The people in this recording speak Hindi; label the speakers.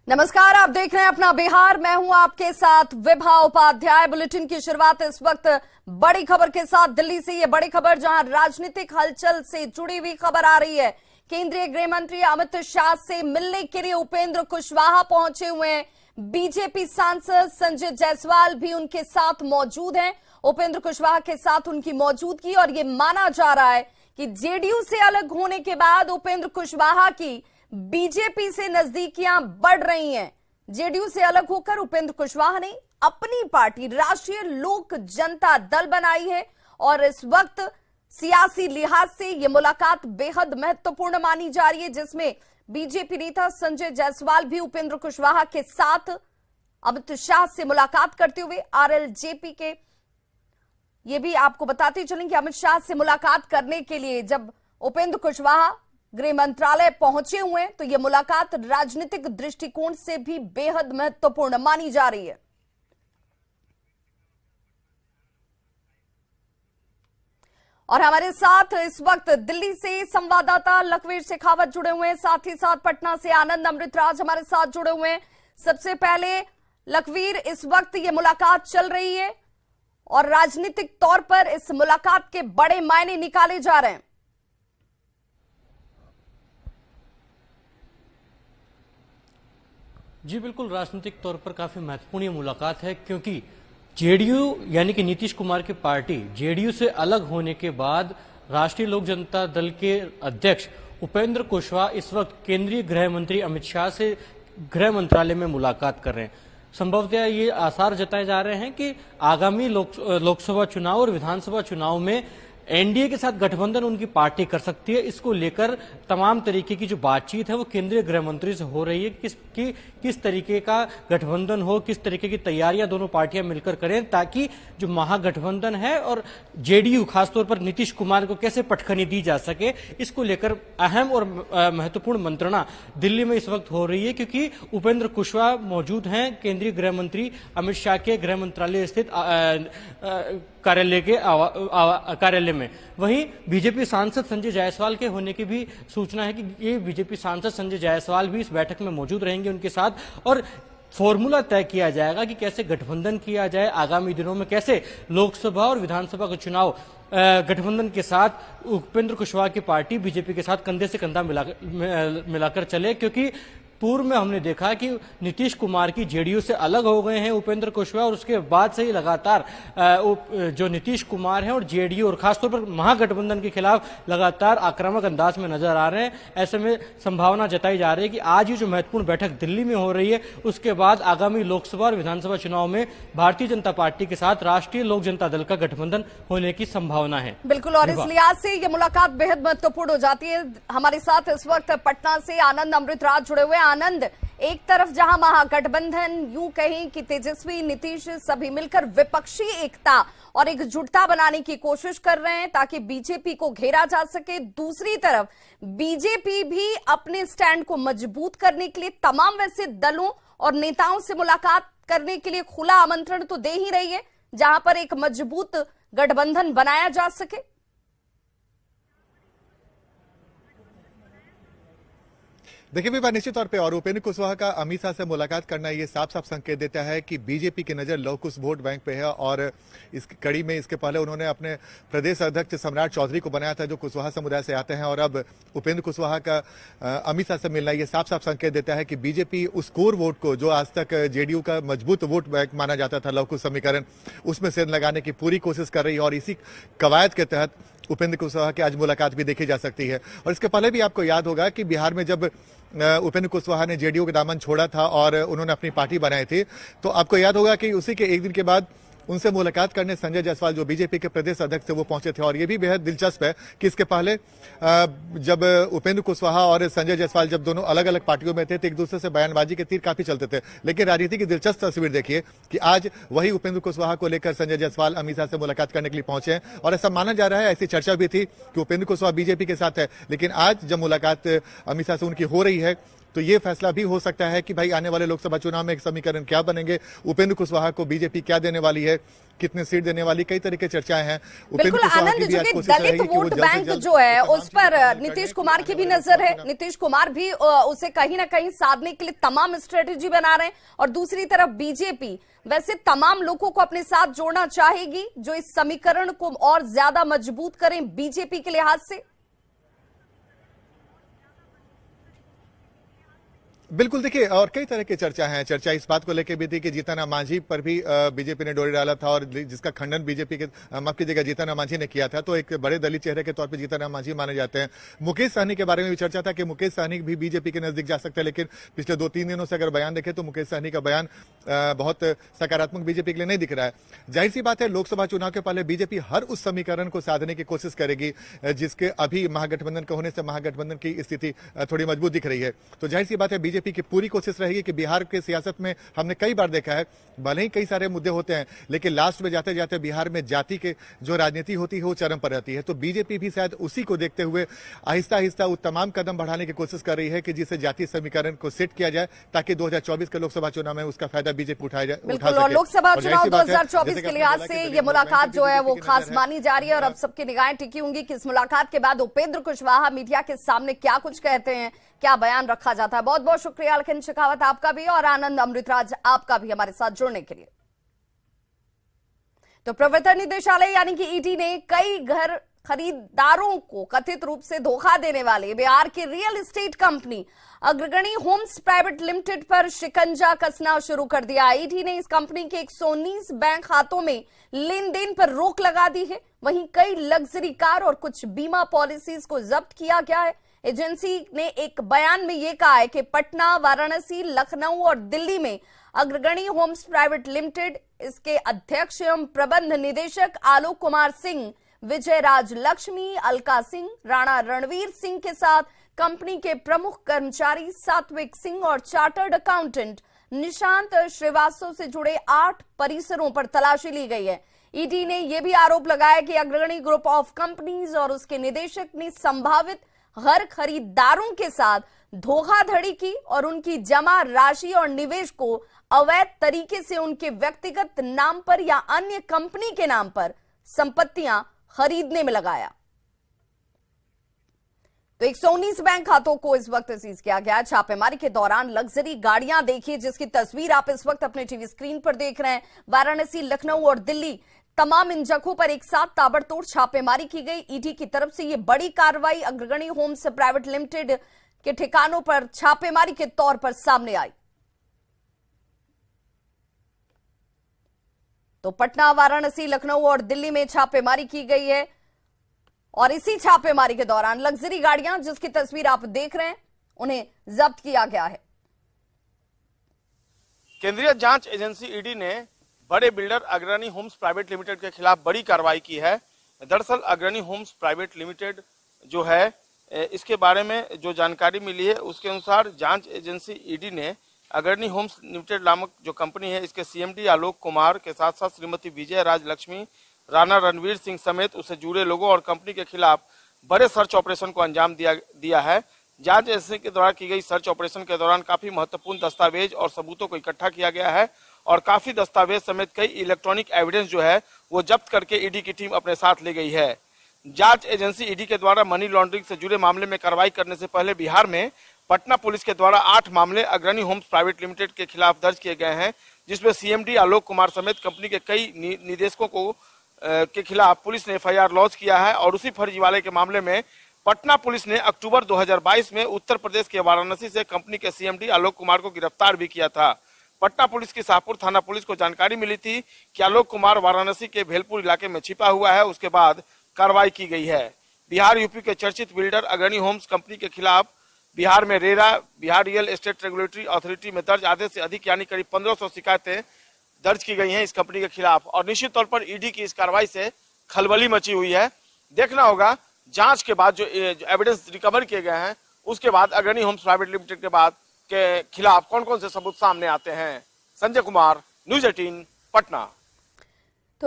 Speaker 1: नमस्कार, आप देख रहे हैं अपना बिहार। मैं हूं आपके साथ विभा उपाध्याय। बुलेटिन की शुरुआत इस वक्त बड़ी खबर के साथ दिल्ली से। ये बड़ी खबर जहां राजनीतिक हलचल से जुड़ी हुई खबर आ रही है। केंद्रीय गृह मंत्री अमित शाह से मिलने के लिए उपेंद्र कुशवाहा पहुंचे हुए हैं। बीजेपी सांसद संजय जायसवाल भी उनके साथ मौजूद हैं। उपेंद्र कुशवाहा के साथ उनकी मौजूदगी और ये माना जा रहा है कि जेडीयू से अलग होने के बाद उपेंद्र कुशवाहा की बीजेपी से नजदीकियां बढ़ रही हैं। जेडीयू से अलग होकर उपेंद्र कुशवाहा ने अपनी पार्टी राष्ट्रीय लोक जनता दल बनाई है और इस वक्त सियासी लिहाज से यह मुलाकात बेहद महत्वपूर्ण मानी जा रही है, जिसमें बीजेपी नेता संजय जायसवाल भी उपेंद्र कुशवाहा के साथ अमित शाह से मुलाकात करते हुए आरएलजेपी के ये भी आपको बताते चलें कि अमित शाह से मुलाकात करने के लिए जब उपेंद्र कुशवाहा गृह मंत्रालय पहुंचे हुए हैं तो यह मुलाकात राजनीतिक दृष्टिकोण से भी बेहद महत्वपूर्ण मानी जा रही है। और हमारे साथ इस वक्त दिल्ली से संवाददाता लखवीर शेखावत जुड़े हुए हैं, साथ ही साथ पटना से आनंद अमृतराज हमारे साथ जुड़े हुए हैं। सबसे पहले लखवीर, इस वक्त ये मुलाकात चल रही है और राजनीतिक तौर पर इस मुलाकात के बड़े मायने निकाले जा रहे हैं।
Speaker 2: जी बिल्कुल, राजनीतिक तौर पर काफी महत्वपूर्ण ये मुलाकात है, क्योंकि जेडीयू यानी कि नीतीश कुमार की पार्टी जेडीयू से अलग होने के बाद राष्ट्रीय लोक जनता दल के अध्यक्ष उपेंद्र कुशवाहा इस वक्त केंद्रीय गृह मंत्री अमित शाह से गृह मंत्रालय में मुलाकात कर रहे हैं। संभवतः ये आसार जताए जा रहे हैं कि आगामी लोकसभा चुनाव और विधानसभा चुनाव में एनडीए के साथ गठबंधन उनकी पार्टी कर सकती है। इसको लेकर तमाम तरीके की जो बातचीत है वो केंद्रीय गृह मंत्री से हो रही है। किस तरीके का गठबंधन हो, किस तरीके की तैयारियां दोनों पार्टियां मिलकर करें, ताकि जो महागठबंधन है और जेडीयू खासतौर पर नीतीश कुमार को कैसे पटखनी दी जा सके, इसको लेकर अहम और महत्वपूर्ण मंत्रणा दिल्ली में इस वक्त हो रही है। क्योंकि उपेंद्र कुशवाहा मौजूद हैं केंद्रीय गृह मंत्री अमित शाह के गृह मंत्रालय स्थित कार्यालय में। वहीं बीजेपी सांसद संजय जायसवाल के होने की भी सूचना है कि ये बीजेपी सांसद संजय जायसवाल भी इस बैठक में मौजूद रहेंगे उनके साथ, और फॉर्मूला तय किया जाएगा कि कैसे गठबंधन किया जाए, आगामी दिनों में कैसे लोकसभा और विधानसभा का चुनाव गठबंधन के साथ उपेंद्र कुशवाहा की पार्टी बीजेपी के साथ कंधे से कंधा मिलाकर चले। क्योंकि पूर्व में हमने देखा कि नीतीश कुमार की जेडीयू से अलग हो गए हैं उपेंद्र कुशवाहा, और उसके बाद से ही लगातार जो नीतीश कुमार हैं और जेडीयू और खासतौर पर महागठबंधन के खिलाफ लगातार आक्रामक अंदाज में नजर आ रहे हैं। ऐसे में संभावना जताई जा रही है कि आज ही जो महत्वपूर्ण बैठक दिल्ली में हो रही है उसके बाद आगामी लोकसभा और विधानसभा चुनाव में भारतीय जनता पार्टी के साथ राष्ट्रीय लोक जनता दल का गठबंधन होने की संभावना है।
Speaker 1: बिल्कुल, और इस लिहाज से यह मुलाकात बेहद महत्वपूर्ण हो जाती है। हमारे साथ इस वक्त पटना से आनंद अमृतराज जुड़े हुए। आनंद, एक तरफ जहां महागठबंधन यूं कहें कि तेजस्वी नीतीश सभी मिलकर विपक्षी एकता और एकजुटता बनाने की कोशिश कर रहे हैं ताकि बीजेपी को घेरा जा सके, दूसरी तरफ बीजेपी भी अपने स्टैंड को मजबूत करने के लिए तमाम वैसे दलों और नेताओं से मुलाकात करने के लिए खुला आमंत्रण तो दे ही रही है जहां पर एक मजबूत गठबंधन बनाया जा सके।
Speaker 3: देखिए विभा, निश्चित तौर पे और उपेंद्र कुशवाहा का अमित शाह से मुलाकात करना ये साफ साफ संकेत देता है कि बीजेपी की नजर लव कुश वोट बैंक पे है। और इस कड़ी में इसके पहले उन्होंने अपने प्रदेश अध्यक्ष सम्राट चौधरी को बनाया था जो कुशवाहा समुदाय से आते हैं, और अब उपेंद्र कुशवाहा का अमित शाह से मिलना ये साफ साफ संकेत देता है कि बीजेपी उस कोर वोट को जो आज तक जेडीयू का मजबूत वोट बैंक माना जाता था, लव कुश समीकरण, उसमें से लगाने की पूरी कोशिश कर रही है। और इसी कवायद के तहत उपेंद्र कुशवाहा की आज मुलाकात भी देखी जा सकती है। और इसके पहले भी आपको याद होगा कि बिहार में जब उपेंद्र कुशवाहा ने जेडीयू का दामन छोड़ा था और उन्होंने अपनी पार्टी बनाई थी, तो आपको याद होगा कि उसी के एक दिन के बाद उनसे मुलाकात करने संजय जायसवाल जो बीजेपी के प्रदेश अध्यक्ष थे वो पहुंचे थे। और ये भी बेहद दिलचस्प है कि इसके पहले जब उपेंद्र कुशवाहा और संजय जायसवाल जब दोनों अलग अलग पार्टियों में थे तो एक दूसरे से बयानबाजी के तीर काफी चलते थे, लेकिन राजनीति की दिलचस्प तस्वीर देखिए कि आज वही उपेंद्र कुशवाहा को लेकर संजय जायसवाल अमित शाह से मुलाकात करने के लिए पहुंचे हैं। और ऐसा माना जा रहा है, ऐसी चर्चा भी थी कि उपेंद्र कुशवाहा बीजेपी के साथ है, लेकिन आज जब मुलाकात अमित शाह से उनकी हो रही है तो ये फैसला भी हो सकता है कि भाई आने वाले लोकसभा चुनाव में एक समीकरण क्या बनेंगे, उपेंद्र कुशवाहा को बीजेपी क्या देने वाली है, कितने सीट देने वाली, कई तरह की चर्चाएं हैं।
Speaker 1: बिल्कुल आनंद, जो कि दलित वोट बैंक जो है उस पर नीतीश कुमार की भी नजर है। नीतीश कुमार भी उसे कहीं ना कहीं साधने के लिए तमाम स्ट्रेटेजी बना रहे हैं, और दूसरी तरफ बीजेपी वैसे तमाम लोगों को अपने साथ जोड़ना चाहेगी जो इस समीकरण को और ज्यादा मजबूत करें बीजेपी के लिहाज से।
Speaker 3: बिल्कुल, देखिए, और कई तरह की चर्चा है। चर्चा इस बात को लेकर भी थी कि जीतन राम मांझी पर भी बीजेपी ने डोरी डाला था, और जिसका खंडन बीजेपी के, माफ कीजिएगा, जीतन राम मांझी ने किया था। तो एक बड़े दलित चेहरे के तौर पर जीतन राम मांझी माने जाते हैं। मुकेश सहनी के बारे में भी चर्चा था कि मुकेश सहनी भी बीजेपी के नजदीक जा सकते हैं, लेकिन पिछले 2-3 दिनों से अगर बयान देखें तो मुकेश सहनी का बयान बहुत सकारात्मक बीजेपी के लिए नहीं दिख रहा है। जाहिर सी बात है, लोकसभा चुनाव के पहले बीजेपी हर उस समीकरण को साधने की कोशिश करेगी जिसके अभी महागठबंधन के होने से महागठबंधन की स्थिति थोड़ी मजबूत दिख रही है। तो जाहिर सी बात है, बीजेपी की पूरी कोशिश रहेगी कि बिहार के सियासत में हमने कई बार देखा है, भले ही कई सारे मुद्दे होते हैं, लेकिन लास्ट में जाते जाते बिहार में जाति के जो राजनीति होती है वो चरम पर रहती है। तो बीजेपी भी शायद उसी को देखते हुए आहिस्ता आहिस्ता वो तमाम कदम बढ़ाने की कोशिश कर रही है कि जिससे जातीय समीकरण को सेट किया जाए, ताकि 2024 के लोकसभा चुनाव में उसका फायदा बीजेपी उठा
Speaker 1: बिल्कुल। और लोकसभा चुनाव 2024 के लिहाज से ये मुलाकात जो है वो खास मानी जा रही है, और अब सबकी निगाहें टिकी होंगी कि इस मुलाकात के बाद उपेंद्र कुशवाहा मीडिया के सामने क्या कुछ कहते हैं, क्या बयान रखा जाता है। बहुत बहुत शुक्रिया अलखिन शेखावत आपका भी, और आनंद अमृतराज आपका भी हमारे साथ जुड़ने के लिए। तो प्रवर्तन निदेशालय यानी कि ईडी ने कई घर खरीदारों को कथित रूप से धोखा देने वाले बिहार की real estate company Agragani homes private limited पर शिकंजा कसना शुरू कर दिया। ईडी ने इस कंपनी के 119 बैंक खातों में लेन देन पर रोक लगा दी है। वहीं कई लग्जरी कार और कुछ बीमा पॉलिसीज को जब्त किया गया है। एजेंसी ने एक बयान में यह कहा है कि पटना, वाराणसी, लखनऊ और दिल्ली में अग्रगणी होम्स प्राइवेट लिमिटेड, इसके अध्यक्ष एवं प्रबंध निदेशक आलोक कुमार सिंह, विजय राज लक्ष्मी, अलका सिंह, राणा रणवीर सिंह के साथ कंपनी के प्रमुख कर्मचारी सात्विक सिंह और चार्टर्ड अकाउंटेंट निशांत श्रीवास्तव से जुड़े 8 परिसरों पर तलाशी ली गई है। ईडी ने यह भी आरोप लगाया कि अग्रगणी ग्रुप ऑफ कंपनीज और उसके निदेशक ने संभावित घर खरीदारों के साथ धोखाधड़ी की और उनकी जमा राशि और निवेश को अवैध तरीके से उनके व्यक्तिगत नाम पर या अन्य कंपनी के नाम पर संपत्तियां खरीदने में लगाया। तो 119 बैंक खातों को इस वक्त सीज किया गया। छापेमारी के दौरान लग्जरी गाड़ियां देखिए, जिसकी तस्वीर आप इस वक्त अपने टीवी स्क्रीन पर देख रहे हैं। वाराणसी, लखनऊ और दिल्ली, तमाम इन जगहों पर एक साथ ताबड़तोड़ छापेमारी की गई। ईडी की तरफ से यह बड़ी कार्रवाई अग्रगणी होम्स प्राइवेट लिमिटेड के ठिकानों पर छापेमारी के तौर पर सामने आई। तो पटना, वाराणसी, लखनऊ और दिल्ली में छापेमारी की गई है, और इसी छापेमारी के दौरान लग्जरी गाड़ियां जिसकी तस्वीर आप देख रहे हैं उन्हें जब्त किया गया है।
Speaker 4: केंद्रीय जांच एजेंसी ईडी ने बड़े बिल्डर अग्रणी होम्स प्राइवेट लिमिटेड के खिलाफ बड़ी कार्रवाई की है। दरअसल अग्रणी होम्स प्राइवेट लिमिटेड जो है, इसके बारे में जो जानकारी मिली है उसके अनुसार जांच एजेंसी ईडी ने अग्रणी होम्स लिमिटेड नामक जो कंपनी है, इसके सीएमडी आलोक कुमार के साथ साथ श्रीमती विजय राज लक्ष्मी, राणा रणवीर सिंह समेत उससे जुड़े लोगों और कंपनी के खिलाफ बड़े सर्च ऑपरेशन को अंजाम दिया है। जांच एजेंसी के द्वारा की गई सर्च ऑपरेशन के दौरान काफी महत्वपूर्ण दस्तावेज और सबूतों को इकट्ठा किया गया है, और काफी दस्तावेज समेत कई इलेक्ट्रॉनिक एविडेंस जो है वो जब्त करके ईडी की टीम अपने साथ ले गई है। जांच एजेंसी ईडी के द्वारा मनी लॉन्ड्रिंग से जुड़े मामले में कार्रवाई करने से पहले बिहार में पटना पुलिस के द्वारा 8 मामले अग्रणी होम्स प्राइवेट लिमिटेड के खिलाफ दर्ज किए गए हैं, जिसमें सीएमडी आलोक कुमार समेत कंपनी के कई निदेशकों को के खिलाफ पुलिस ने एफआईआर लॉन्च किया है। और उसी फर्जीवाड़े के मामले में पटना पुलिस ने अक्टूबर 2022 में उत्तर प्रदेश के वाराणसी से कंपनी के सीएमडी आलोक कुमार को गिरफ्तार भी किया था। पटना पुलिस की शाहपुर थाना पुलिस को जानकारी मिली थी कि आलोक कुमार वाराणसी के भेलपुर इलाके में छिपा हुआ है, उसके बाद कार्रवाई की गई है। बिहार यूपी के चर्चित बिल्डर अग्रणी होम्स कंपनी के खिलाफ बिहार में RERA, Bihar real estate regulatory authority में दर्ज आधे से अधिक यानी करीब 1500 शिकायतें दर्ज की गई हैं इस कंपनी के खिलाफ। और निश्चित तौर पर ईडी की इस कार्रवाई से खलबली मची हुई है। देखना होगा जांच के बाद जो एविडेंस रिकवर किए गए हैं उसके बाद अग्रणी होम्स प्राइवेट लिमिटेड के खिलाफ कौन कौन से सबूत सामने आते हैं। संजय कुमार, न्यूज़ 18, पटना।